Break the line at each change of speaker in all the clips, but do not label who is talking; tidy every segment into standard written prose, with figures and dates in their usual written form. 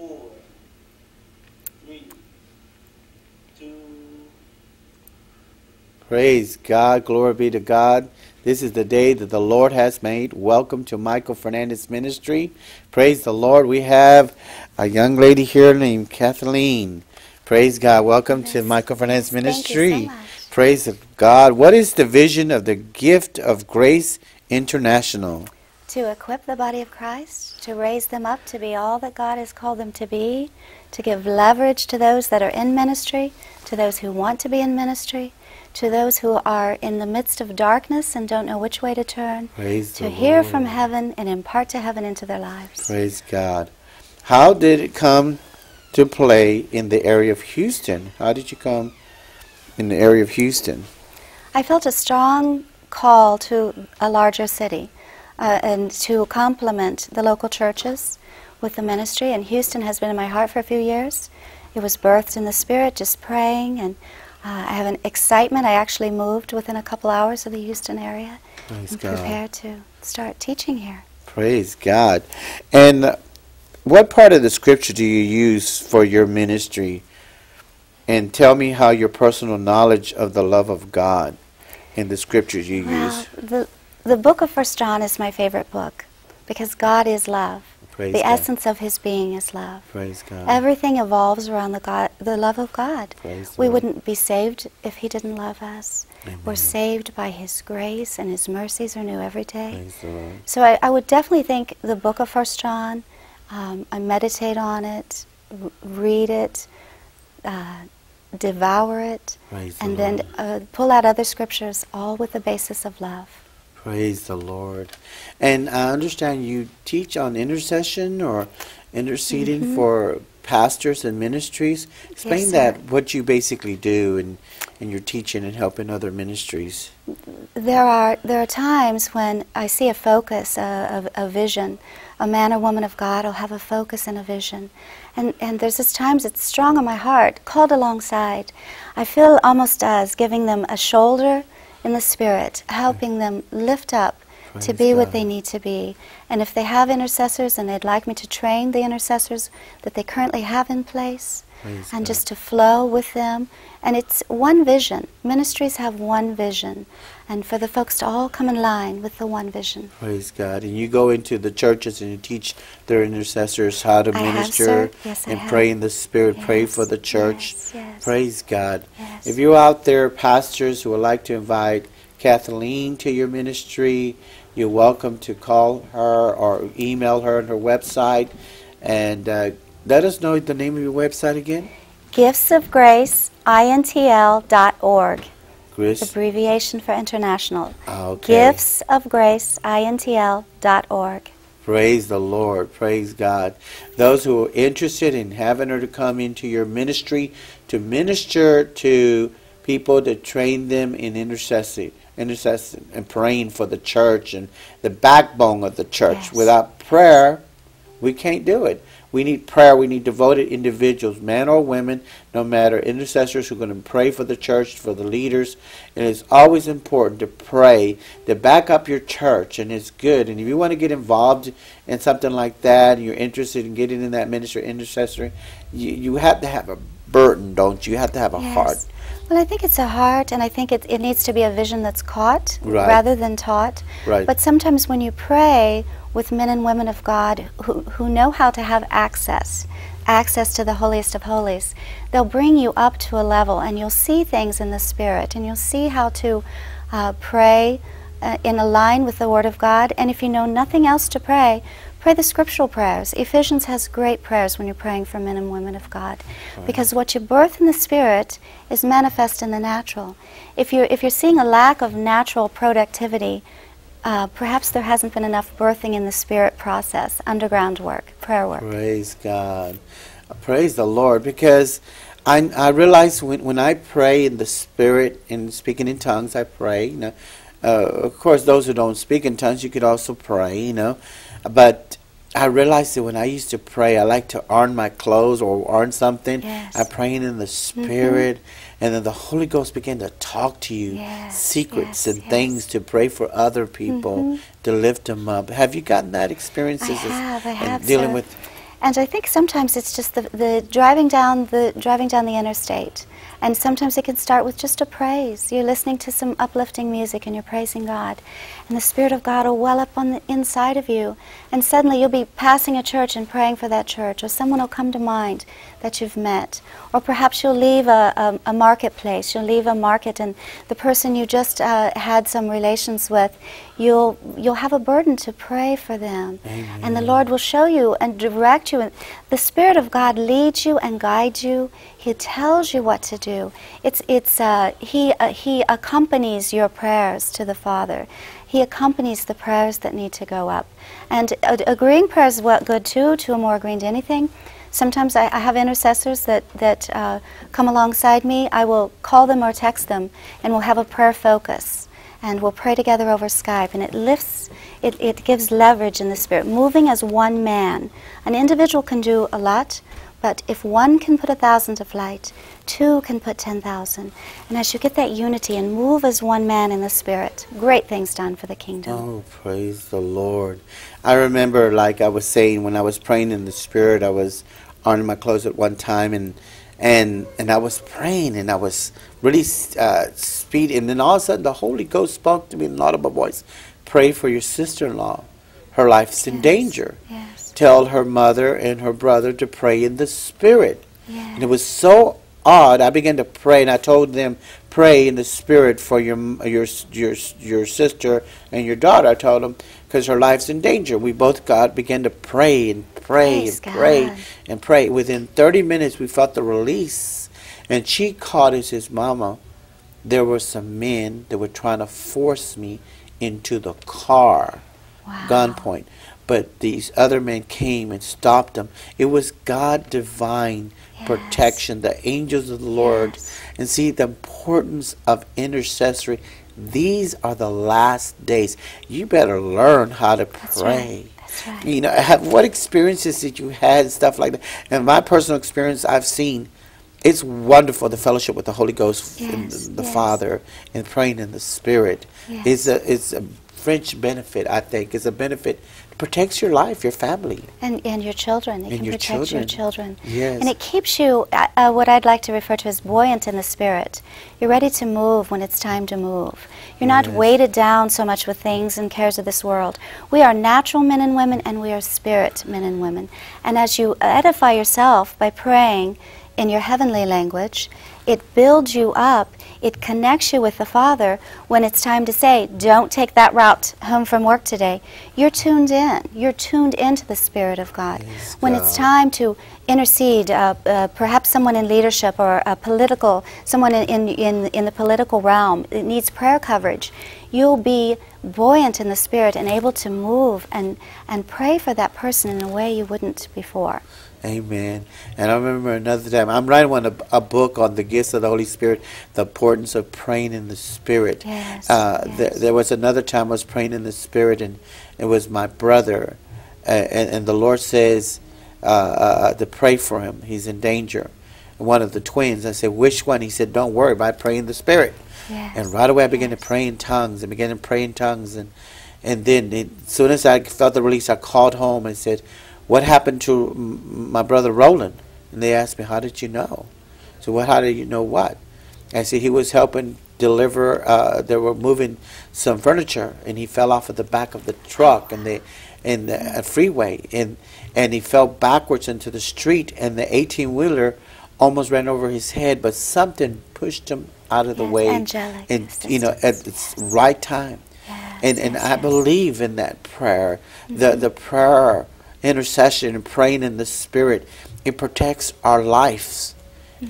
4, 3, 2.
Praise God. Glory be to God. This is the day that the Lord has made. Welcome to Michael Fernandez Ministry. Praise the Lord. We have a young lady here named Kathleen. Praise God. Welcome to Michael Fernandez Ministry.
Thank you so much.
Praise God. What is the vision of the Gift of Grace International?
To equip the body of Christ, to raise them up to be all that God has called them to be, to give leverage to those that are in ministry, to those who want to be in ministry, to those who are in the midst of darkness and don't know which way to turn,
Praise
to
the
hear
Lord.
from heaven and impart to heaven into their lives.
Praise God. How did it come to play in the area of Houston? How did you come in the area of Houston?
I felt a strong call to a larger city and to complement the local churches with the ministry. And Houston has been in my heart for a few years. It was birthed in the Spirit, just praying, and I have an excitement. I actually moved within a couple hours of the Houston area
Praise
and
God.
prepared to start teaching here.
Praise God. And what part of the scripture do you use for your ministry? And tell me how your personal knowledge of the love of God in the scriptures you use.
Well, the book of 1 John is my favorite book because God is love.
Praise
The
God.
essence of His being is love.
Praise God.
Everything evolves around the love of God.
Praise the
We
Lord.
wouldn't be saved if He didn't love us.
Amen.
We're saved by His grace, and His mercies are new every day.
Praise the Lord.
So I would definitely think the book of 1 John, I meditate on it, read it, devour it,
Praise the
and
Lord.
then pull out other scriptures, all with the basis of love.
Praise the Lord. And I understand you teach on intercession or interceding for pastors and ministries. Explain
Yes,
that,
sir.
what you basically do in your teaching and helping other ministries.
There are times when I see a focus, a vision. A man or woman of God will have a focus and a vision. And there's just times it's strong on my heart, called alongside. I feel almost as giving them a shoulder in the Spirit, helping them lift up to
Praise
be what
God.
they need to be. And if they have intercessors and they'd like me to train the intercessors that they currently have in place,
Praise
and
God.
just to flow with them. And it's one vision. Ministries have one vision. And for the folks to all come in line with the one vision.
Praise God. And you go into the churches and you teach their intercessors how to
I have,
minister
sir. Yes, I
and
have.
pray in the Spirit, pray
Yes,
for the church.
yes, yes.
Praise God.
Yes.
If you're out there, pastors who would like to invite Kathleen to your ministry, you're welcome to call her or email her on her website. And let us know the name of your website again.
GiftsOfGraceINTL.org.
Chris.
Abbreviation for international.
Okay.
GiftsOfGraceINTL.org.
Praise the Lord. Praise God. Those who are interested in having her to come into your ministry to minister to people, to train them in intercession and praying for the church and the backbone of the church.
Yes.
Without prayer, we can't do it. We need prayer. We need devoted individuals, men or women, no matter, intercessors who are going to pray for the church, for the leaders. And it's always important to pray, to back up your church, and it's good. And if you want to get involved in something like that, and you're interested in getting in that ministry, intercessory, you have to have a burden, don't you? You have to have a
Yes.
heart.
Well, I think it's a heart, and I think it needs to be a vision that's caught
Right.
rather than taught.
Right.
But sometimes when you pray with men and women of God who know how to have access to the holiest of holies, they'll bring you up to a level, and you'll see things in the Spirit, and you'll see how to pray in a line with the Word of God. And if you know nothing else to pray, pray the scriptural prayers. Ephesians has great prayers when you're praying for men and women of God, because what you birth in the Spirit is manifest in the natural. If you're seeing a lack of natural productivity, perhaps there hasn't been enough birthing in the Spirit process, underground work, prayer work.
Praise God. Praise the Lord. Because I realize when I pray in the Spirit and speaking in tongues, I pray. You know, of course, those who don't speak in tongues, you could also pray, you know. But I realized that when I used to pray, I like to earn my clothes or earn something.
Yes.
I'm praying in the Spirit, and then the Holy Ghost began to talk to you,
Yes,
secrets
yes,
and things to pray for other people, to lift them up. Have you gotten that experience?
I have,
and dealing
sir.
with?
And I think sometimes it's just the driving down the interstate. And sometimes it can start with just a praise. You're listening to some uplifting music and you're praising God. And the Spirit of God will well up on the inside of you. And suddenly you'll be passing a church and praying for that church. Or someone will come to mind that you've met. Or perhaps you'll leave a marketplace. You'll leave a market and the person you just had some relations with, you'll have a burden to pray for them.
Amen.
And the Lord will show you and direct you. The Spirit of God leads you and guides you. He tells you what to do. He accompanies your prayers to the Father. He accompanies the prayers that need to go up. And agreeing prayers is good too. Two or more agreeing to anything. Sometimes I have intercessors that come alongside me. I will call them or text them, and we'll have a prayer focus. And we'll pray together over Skype, and it gives leverage in the Spirit, moving as one man. An individual can do a lot, but if one can put 1,000 to flight, two can put 10,000. And as you get that unity and move as one man in the Spirit, great things done for the kingdom.
Oh, praise the Lord. I remember, like I was saying, when I was praying in the Spirit, I was ironing my clothes at one time, and I was praying, and I was really speedy, and then all of a sudden the Holy Ghost spoke to me in an audible voice. Pray for your sister-in-law. Her life's in danger.
Yes.
Tell her mother and her brother to pray in the Spirit.
Yes.
And it was so odd. I began to pray, and I told them, pray in the Spirit for your sister and your daughter. I told them, because her life's in danger. We both began to pray and pray
Praise
and pray
God.
and pray. Within 30 minutes, we felt the release. And she called as his mama. There were some men that were trying to force me into the car.
Wow.
Gunpoint. But these other men came and stopped them. It was God divine protection, the angels of the Lord.
Yes.
And see the importance of intercessory. These are the last days. You better learn how to
That's
pray.
right. That's right.
You know, what experiences did you had and stuff like that? And my personal experience I've seen, it's wonderful, the fellowship with the Holy Ghost and
Yes,
the
yes.
Father and praying in the Spirit.
Yes.
It's a French benefit, I think. It's a benefit. It protects your life, your family.
And your children. It
And
can
your
protect your
children.
children.
Yes.
And it keeps you, what I'd like to refer to as buoyant in the Spirit. You're ready to move when it's time to move. You're not
Yes.
weighted down so much with things and cares of this world. We are natural men and women, and we are spirit men and women. And as you edify yourself by praying in your heavenly language, it builds you up. It connects you with the Father when it's time to say, don't take that route home from work today. You're tuned in. You're tuned into the Spirit of God.
Yes,
When
God.
it's time to intercede, perhaps someone in leadership or someone in the political realm, it needs prayer coverage. You'll be buoyant in the Spirit and able to move and pray for that person in a way you wouldn't before.
Amen. And I remember another time, I'm writing a book on the gifts of the Holy Spirit, the importance of praying in the Spirit.
Yes,
There, there was another time I was praying in the Spirit, and it was my brother, and the Lord says to pray for him. He's in danger. One of the twins, I said, which one? He said, don't worry, I pray in the Spirit.
Yes.
And right away I began to pray in tongues, and began to pray in tongues, and then as soon as I felt the release, I called home and said, what happened to my brother Roland? And they asked me, how did you know? So how did you know what? I said, he was helping deliver, they were moving some furniture, and he fell off of the back of the truck in the freeway, and he fell backwards into the street, and the 18-wheeler almost ran over his head, but something pushed him out of the
Yes,
way.
angelic
And, at
assistance,
the right time.
Yes,
And
yes,
I
yes.
believe in that prayer, the prayer, intercession, and praying in the Spirit. It protects our lives,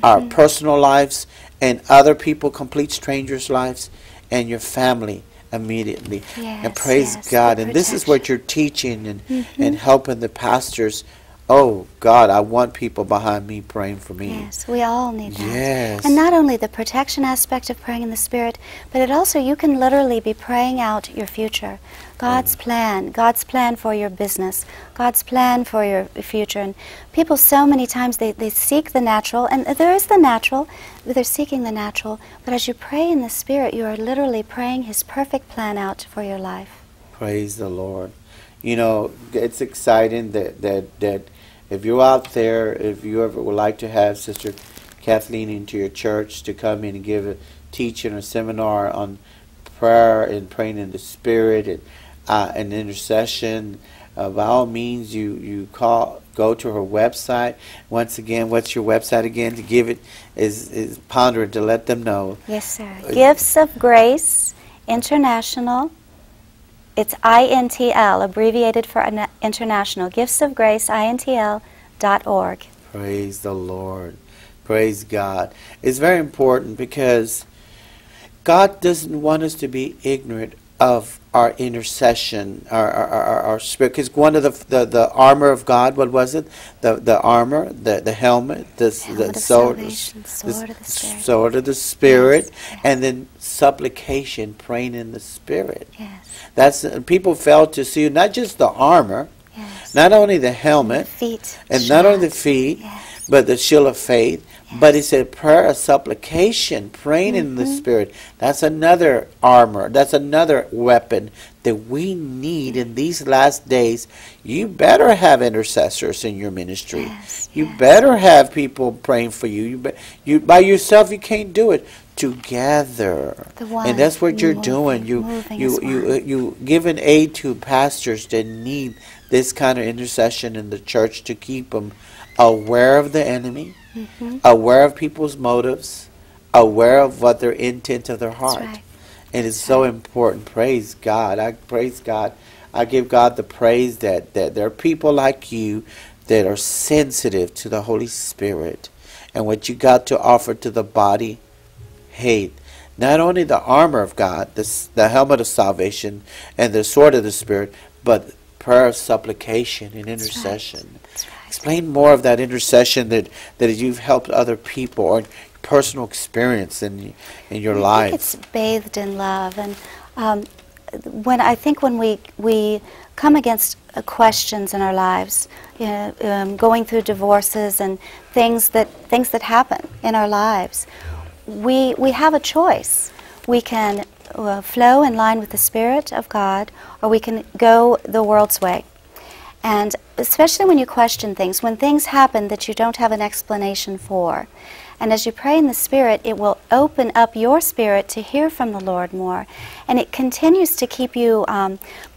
our personal lives, and other people, complete strangers' lives, and your family immediately.
Yes,
And praise
yes,
God.
the
And this is
protection.
what you're teaching and helping the pastors. Oh, God, I want people behind me praying for me.
Yes, we all need that.
Yes.
And not only the protection aspect of praying in the Spirit, but it also, you can literally be praying out your future. God's plan for your business, God's plan for your future. And people so many times, they seek the natural, and there is the natural, they're seeking the natural, but as you pray in the Spirit, you are literally praying His perfect plan out for your life.
Praise the Lord. You know, it's exciting that if you're out there, if you ever would like to have Sister Kathleen into your church to come in and give a teaching or seminar on prayer and praying in the Spirit and intercession, by all means, you go to her website. Once again, what's your website again? To give it is ponder to let them know.
Yes, sir. Gifts of Grace International. It's INTL, abbreviated for international. Gifts of Grace, INTL.org.
Praise the Lord. Praise God. It's very important because God doesn't want us to be ignorant of our intercession, our spirit. Because one of the armor of God, what was it? The armor, the helmet, the sword of the Spirit,
yes.
and then supplication, praying in the Spirit.
Yes.
That's people fail to see not just the armor,
Yes.
not only the helmet,
Feet.
and not only the feet,
Yes.
but the shield of faith. But he said prayer of supplication, praying in the Spirit. That's another armor. That's another weapon that we need in these last days. You better have intercessors in your ministry.
Yes,
You
yes.
better have people praying for you. You by yourself you can't do it. Together,
The one
and that's what you're
moving,
doing.
moving as one.
You giving aid to pastors that need this kind of intercession in the church to keep them aware of the enemy, aware of people's motives, aware of what their intent of their heart.
right.
And it's so important. Praise God. I praise God. I give God the praise that there are people like you that are sensitive to the Holy Spirit and what you got to offer to the body. Hey, not only the armor of God, the helmet of salvation and the sword of the Spirit, but prayer, supplication, and intercession.
That's right.
Explain more of that intercession that you've helped other people, or personal experience in your
I
life.
think it's bathed in love, and when we come against questions in our lives, going through divorces and things that happen in our lives, we have a choice. We can flow in line with the Spirit of God, or we can go the world's way. And especially when you question things, when things happen that you don't have an explanation for, and as you pray in the Spirit, it will open up your spirit to hear from the Lord more. And it continues to keep you,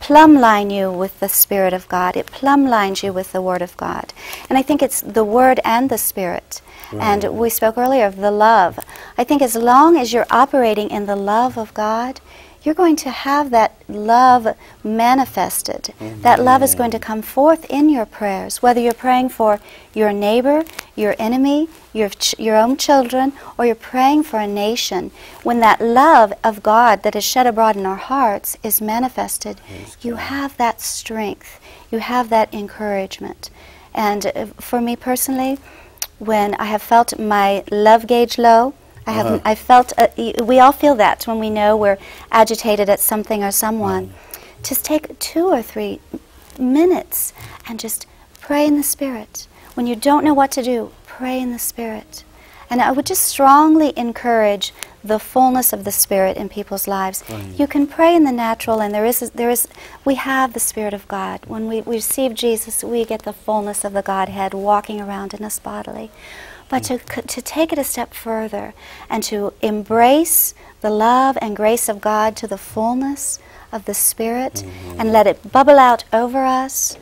plumb line you with the Spirit of God. It plumb lines you with the Word of God. And I think it's the Word and the Spirit.
Right.
And we spoke earlier of the love. I think as long as you're operating in the love of God, you're going to have that love manifested.
Amen.
That love is going to come forth in your prayers, whether you're praying for your neighbor, your enemy, your own children, or you're praying for a nation. When that love of God that is shed abroad in our hearts is manifested, you have that strength. You have that encouragement. And for me personally, when I have felt my love gauge low, I felt, we all feel that when we know we're agitated at something or someone. Just take 2 or 3 minutes and just pray in the Spirit. When you don't know what to do, pray in the Spirit. And I would just strongly encourage the fullness of the Spirit in people's lives. You can pray in the natural, and we have the Spirit of God. When we receive Jesus, we get the fullness of the Godhead walking around in us bodily. But to take it a step further and to embrace the love and grace of God to the fullness of the Spirit and let it bubble out over us,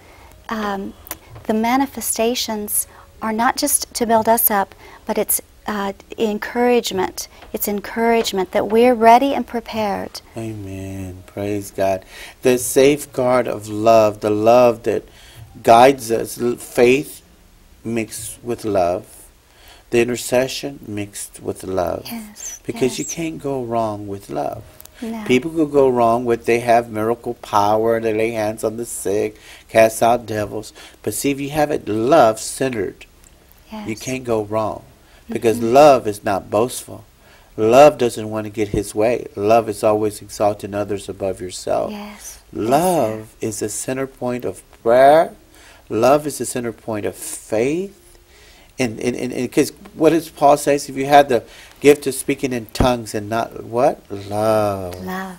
the manifestations are not just to build us up, but it's encouragement. It's encouragement that we're ready and prepared.
Amen. Praise God. The safeguard of love, the love that guides us, faith mixed with love. The intercession mixed with love.
Yes,
Because you
yes.
can't go wrong with love.
No.
People could go wrong with they have miracle power, they lay hands on the sick, cast out devils. But see, if you have it love-centered,
Yes.
you can't go wrong. Because love is not boastful. Love doesn't want to get his way. Love is always exalting others above yourself.
Yes.
Love is the center point of prayer. Love is the center point of faith. And because what does Paul say? If you had the gift of speaking in tongues and not what? Love.
Love.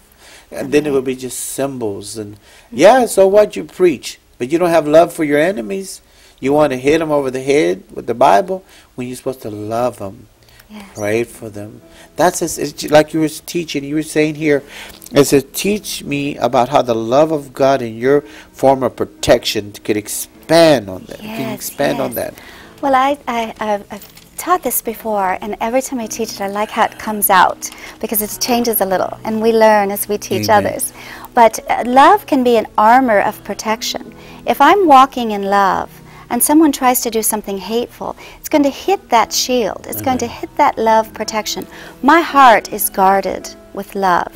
And then it would be just symbols. And yeah, so what? You preach. But you don't have love for your enemies. You want to hit them over the head with the Bible when you're supposed to love them.
Yes.
Pray for them. That's it's like you were teaching. You were saying here, it says, teach me about how the love of God and your form of protection could expand on that.
Yes,
Can you expand on that?
Well, I've taught this before, and every time I teach it, I like how it comes out because it changes a little, and we learn as we teach
Amen.
others. But love can be an armor of protection. If I'm walking in love, and someone tries to do something hateful, it's going to hit that shield. It's going to hit that love protection. My heart is guarded with love.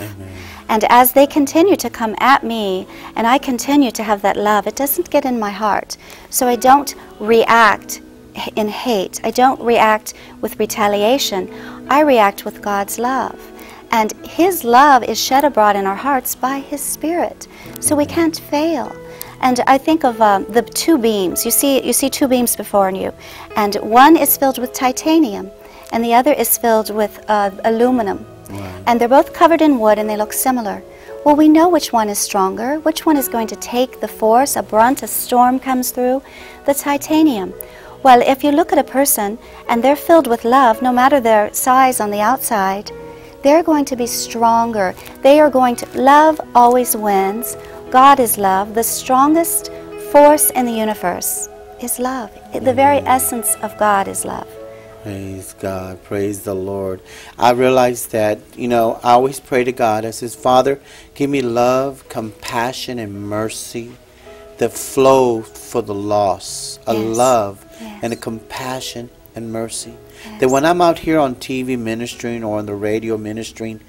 And as they continue to come at me, and I continue to have that love, it doesn't get in my heart. So I don't react in hate. I don't react with retaliation. I react with God's love. And His love is shed abroad in our hearts by His Spirit. So we can't fail. And I think of the two beams. You see two beams before you, and one is filled with titanium, and the other is filled with aluminum.
Wow.
And they're both covered in wood, and they look similar. Well, we know which one is stronger, which one is going to take the force, a brunt, a storm comes through. The titanium. Well, if you look at a person, and they're filled with love, no matter their size on the outside, they're going to be stronger. They are going to, love always wins. God is love. The strongest force in the universe is love. The very essence of God is love.
Praise God. Praise the Lord. I realize that, I always pray to God. I says, Father, give me love, compassion, and mercy that flow for the lost. A love and a compassion and mercy. That when I'm out here on TV ministering or on the radio ministering,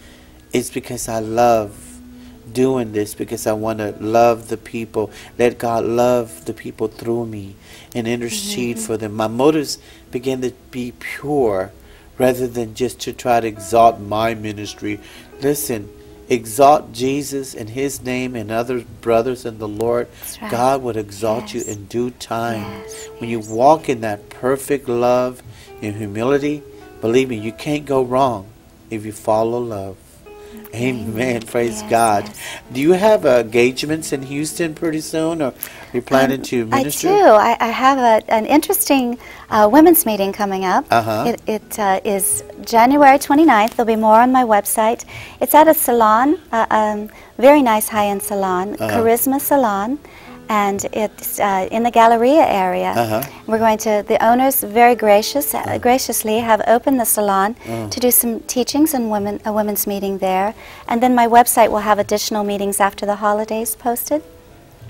it's because I love doing this, because I want to love the people. Let God love the people through me and intercede for them. My motives begin to be pure rather than just to try to exalt my ministry. Listen, exalt Jesus and His name and other brothers in the Lord.
Right.
God would exalt you in due time. When you walk in that perfect love and humility, believe me, you can't go wrong if you follow love. Amen. Praise God. Do you have engagements in Houston pretty soon, or are you planning to minister?
I do. I have an interesting women's meeting coming up. It is January 29th. There'll be more on my website. It's at a salon, very nice high-end salon, Charisma Salon. And it's in the Galleria area. We're going to, the owners very graciously have opened the salon to do some teachings and a women's meeting there. And then my website will have additional meetings after the holidays posted.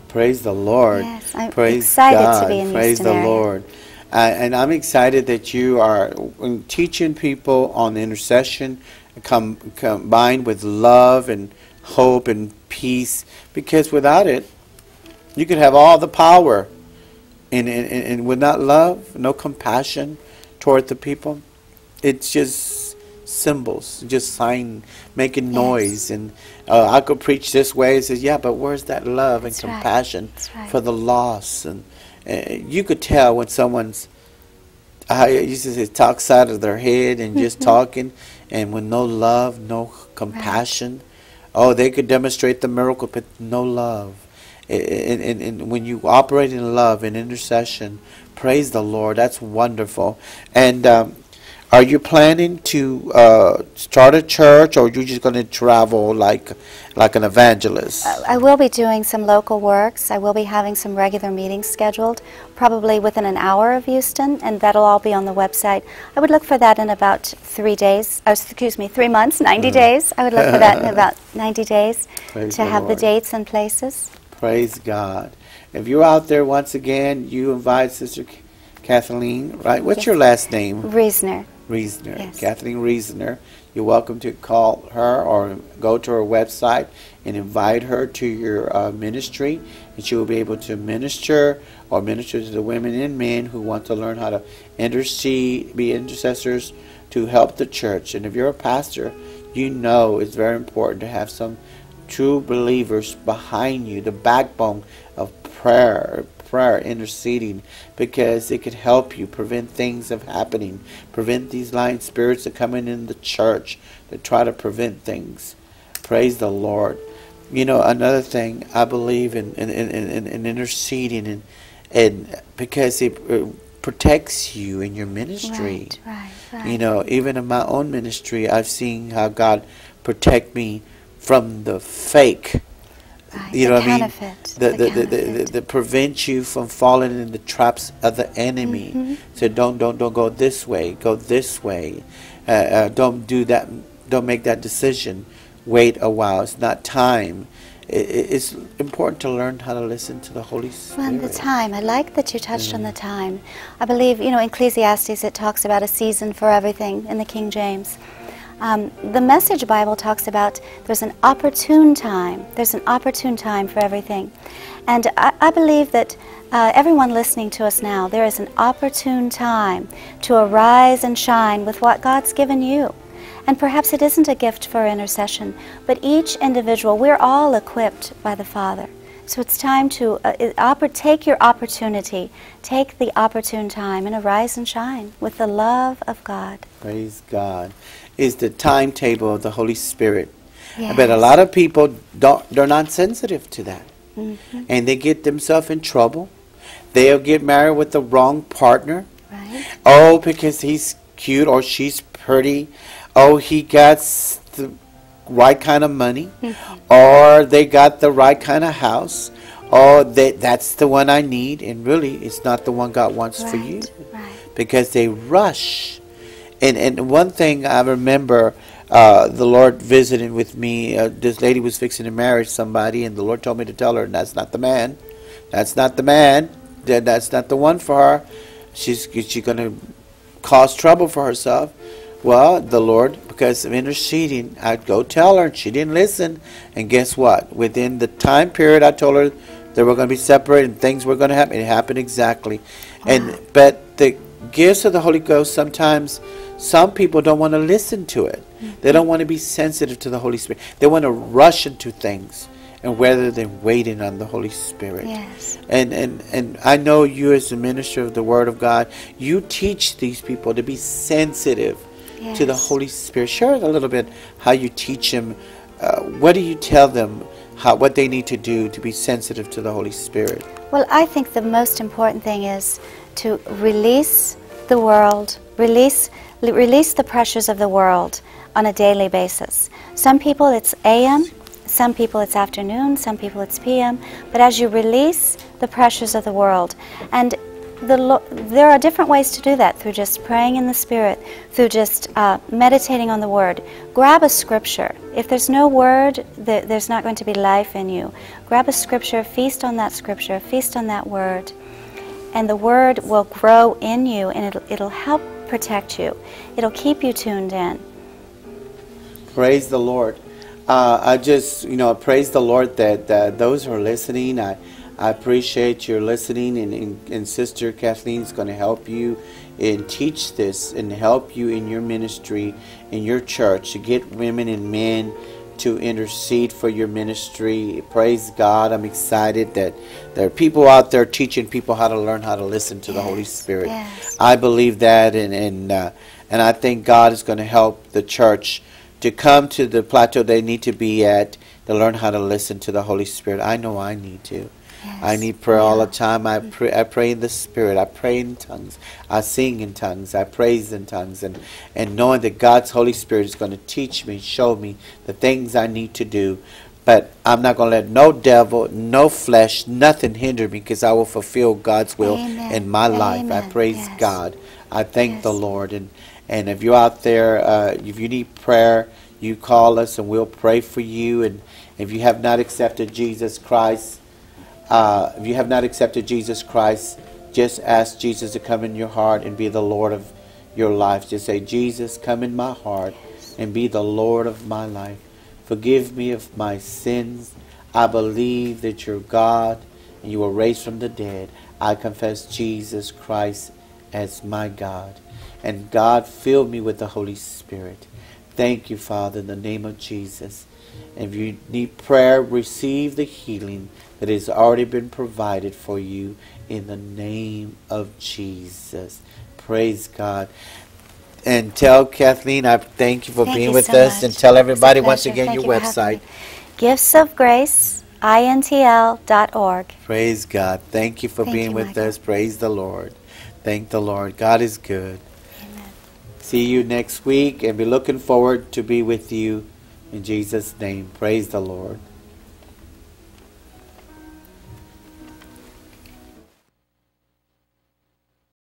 Praise the Lord.
Yes, I'm
Praise
excited
God.
to be in
Praise
Houston
the
area.
Lord. And I'm excited that you are teaching people on intercession combined with love and hope and peace, because without it, you could have all the power, and with not love, no compassion toward the people, it's just symbols, just sign, making noise. And I could preach this way and say, yeah, but where's that love and compassion for the lost? And you could tell when someone's, I used to say, talks out of their head and just talking, and with no love, no compassion. Oh, they could demonstrate the miracle, but no love. And when you operate in love and intercession, praise the Lord. That's wonderful. And are you planning to start a church, or are you just going to travel like an evangelist?
I will be doing some local works. I will be having some regular meetings scheduled, probably within an hour of Houston, and that'll all be on the website. I would look for that in about 3 months, 90 days. I would look for that in about 90 days to have the dates and places.
Praise God. If you're out there, once again, you invite Sister Kathleen, right? What's your last name?
Reasoner.
Reasoner.
Yes.
Kathleen Reasoner. You're welcome to call her or go to her website and invite her to your ministry, and she will be able to minister to the women and men who want to learn how to intercede, be intercessors to help the church. And if you're a pastor, you know it's very important to have some true believers behind you, the backbone of prayer, interceding, because it could help you prevent things of happening, prevent these lying spirits that come in the church that try to prevent things. Praise the Lord. Another thing, I believe in interceding and because it protects you in your ministry.
Right.
You know, even in my own ministry, I've seen how God protect me from the fake.
Right.
You know what I mean?
Counterfeit.
The prevent you from falling in the traps of the enemy. So don't go this way. Go this way. Don't do that. Don't make that decision. Wait a while. It's not time. It's important to learn how to listen to the Holy Spirit.
Well, the time. I like that you touched on the time. I believe, in Ecclesiastes it talks about a season for everything in the King James. The Message Bible talks about there's an opportune time. There's an opportune time for everything. And I believe that everyone listening to us now, there is an opportune time to arise and shine with what God's given you. And perhaps it isn't a gift for intercession, but each individual, we're all equipped by the Father. So it's time to take your opportunity, take the opportune time, and arise and shine with the love of God.
Praise God. Is the timetable of the Holy Spirit.
Yes.
But a lot of people they're not sensitive to that. And they get themselves in trouble. They'll get married with the wrong partner.
Right.
Oh, because he's cute or she's pretty. Oh, he got the right kind of money. Or they got the right kind of house. Or that's the one I need. And really, it's not the one God wants for you.
Right.
Because they rush. And one thing I remember, the Lord visiting with me, this lady was fixing to marry somebody, and the Lord told me to tell her, that's not the man. That's not the man. That's not the one for her. She's going to cause trouble for herself. Well, the Lord, because of interceding, I'd go tell her, and she didn't listen. And guess what? Within the time period I told her they were going to be separated and things were going to happen, it happened exactly.
Wow.
But the gifts of the Holy Ghost, sometimes some people don't want to listen to it. They don't want to be sensitive to the Holy Spirit. They want to rush into things, and rather than waiting on the Holy Spirit.
Yes.
And I know you, as a minister of the Word of God, you teach these people to be sensitive to the Holy Spirit. Share a little bit how you teach them. What do you tell them? What they need to do to be sensitive to the Holy Spirit?
Well, I think the most important thing is to release the world, release the pressures of the world on a daily basis. Some people it's AM, some people it's afternoon, some people it's PM, but as you release the pressures of the world, and there are different ways to do that, through just praying in the Spirit, through just meditating on the Word. Grab a scripture. If there's no Word, there's not going to be life in you. Grab a scripture, feast on that scripture, feast on that Word, and the Word will grow in you, and it'll help protect you. It'll keep you tuned in.
Praise the Lord. I just, praise the Lord that those who are listening, I appreciate your listening, and Sister Kathleen's going to help you and teach this and help you in your ministry, in your church, to get women and men to intercede for your ministry. Praise God. I'm excited that there are people out there teaching people how to learn how to listen to the Holy Spirit.
Yes.
I believe that, and I think God is going to help the church to come to the plateau they need to be at, to learn how to listen to the Holy Spirit. I know I need to.
Yes.
I need prayer all the time. I pray in the Spirit. I pray in tongues. I sing in tongues. I praise in tongues. And knowing that God's Holy Spirit is going to teach me, show me the things I need to do. But I'm not going to let no devil, no flesh, nothing hinder me, because I will fulfill God's will in my life. I praise God. I thank the Lord. And if you're out there, if you need prayer, you call us and we'll pray for you. And if you have not accepted Jesus Christ, just ask Jesus to come in your heart and be the Lord of your life. Just say, Jesus, come in my heart and be the Lord of my life. Forgive me of my sins. I believe that you're God and you were raised from the dead. I confess Jesus Christ as my God. And God, fill me with the Holy Spirit. Thank you, Father, in the name of Jesus. And if you need prayer, receive the healing that has already been provided for you in the name of Jesus. Praise God. And tell Kathleen, I thank you for being with us. And tell everybody once again your website.
Gifts of Grace intl.org.
Praise God. Thank you for
Thank
being
you,
with
Michael.
us. Praise the Lord. Thank the Lord. God is good.
Amen.
See you next week, and be looking forward to be with you in Jesus' name. Praise the Lord.